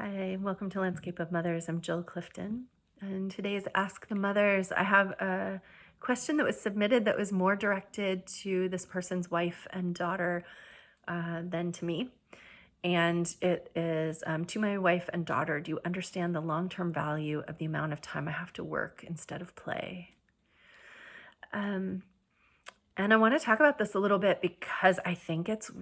Hi, welcome to Landscape of Mothers. I'm Jill Clifton, and today is Ask the Mothers. I have a question that was submitted that was more directed to this person's wife and daughter than to me. And it is to my wife and daughter, do you understand the long-term value of the amount of time I have to work instead of play? And I want to talk about this a little bit because I think it's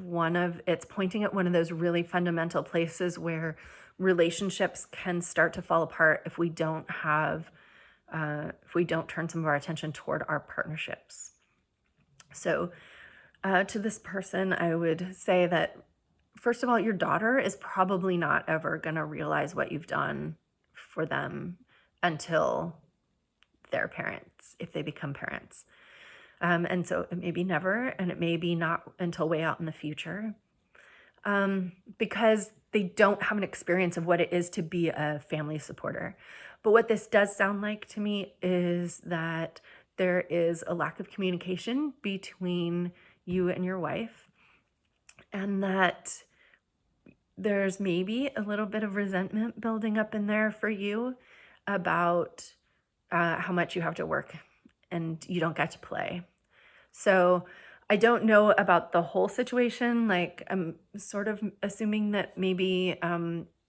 pointing at one of those really fundamental places where relationships can start to fall apart if we don't turn some of our attention toward our partnerships. So to this person, I would say that, first of all, your daughter is probably not ever going to realize what you've done for them until they're parents, if they become parents. And so it may be never, and it may be not until way out in the future, because they don't have an experience of what it is to be a family supporter. But what this does sound like to me is that there is a lack of communication between you and your wife, and that there's maybe a little bit of resentment building up in there for you about how much you have to work and you don't get to play. So I don't know about the whole situation. Like, I'm sort of assuming that maybe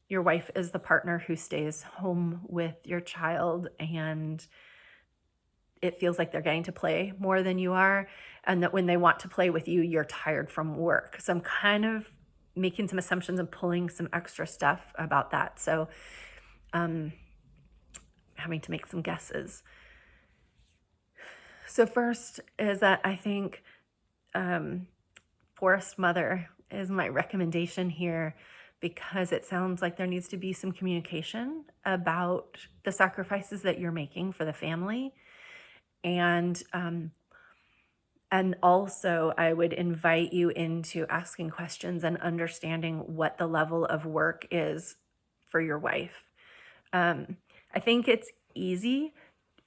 your wife is the partner who stays home with your child, and it feels like they're getting to play more than you are, and that when they want to play with you, you're tired from work. So I'm kind of making some assumptions and pulling some extra stuff about that. So having to make some guesses. So first is that I think forest mother is my recommendation here, because it sounds like there needs to be some communication about the sacrifices that you're making for the family. And also I would invite you into asking questions and understanding what the level of work is for your wife. I think it's easy.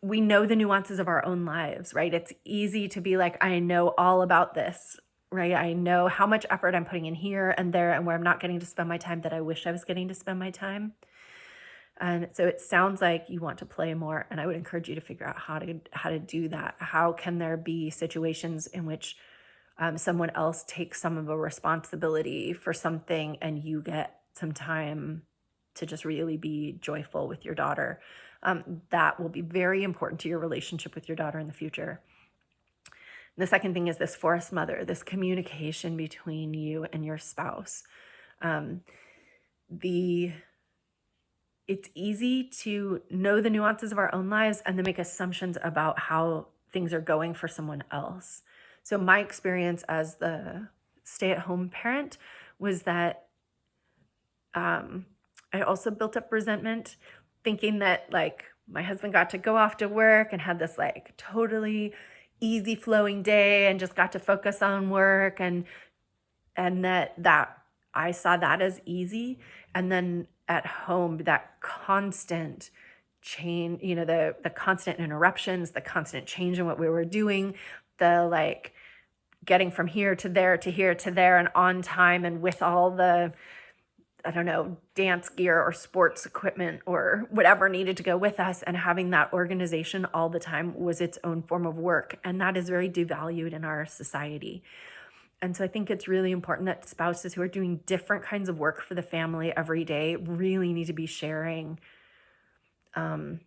We know the nuances of our own lives, right? It's easy to be like, I know all about this, right? I know how much effort I'm putting in here and there and where I'm not getting to spend my time that I wish I was getting to spend my time. And so it sounds like you want to play more, and I would encourage you to figure out how to do that. How can there be situations in which someone else takes some of a responsibility for something and you get some time to just really be joyful with your daughter? That will be very important to your relationship with your daughter in the future. The second thing is this forest mother, this communication between you and your spouse. It's easy to know the nuances of our own lives and then make assumptions about how things are going for someone else. So my experience as the stay-at-home parent was that I also built up resentment, thinking that like my husband got to go off to work and had this like totally easy flowing day and just got to focus on work, and that I saw that as easy. And then at home, that constant change, the constant interruptions, the constant change in what we were doing, the like getting from here to there to here to there and on time and with all the, I don't know, dance gear or sports equipment or whatever needed to go with us, and having that organization all the time was its own form of work. And that is very devalued in our society. And so I think it's really important that spouses who are doing different kinds of work for the family every day really need to be sharing the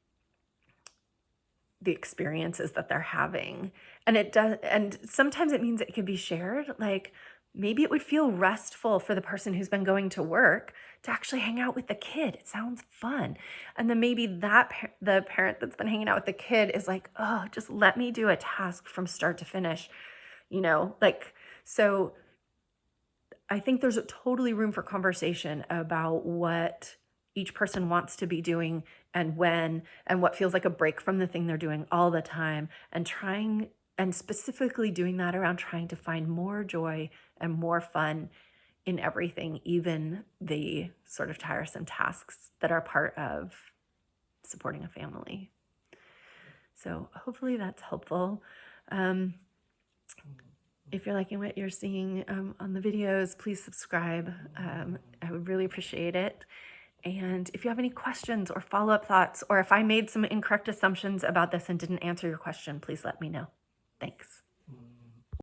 experiences that they're having. And sometimes it means it could be shared. Like, maybe it would feel restful for the person who's been going to work to actually hang out with the kid. It sounds fun. And then maybe the parent that's been hanging out with the kid is like, oh, just let me do a task from start to finish, so I think there's a totally room for conversation about what each person wants to be doing and when, and what feels like a break from the thing they're doing all the time, and specifically doing that around trying to find more joy and more fun in everything, even the sort of tiresome tasks that are part of supporting a family. So hopefully that's helpful. If you're liking what you're seeing on the videos, please subscribe. I would really appreciate it. And if you have any questions or follow-up thoughts, or if I made some incorrect assumptions about this and didn't answer your question, please let me know. Thanks.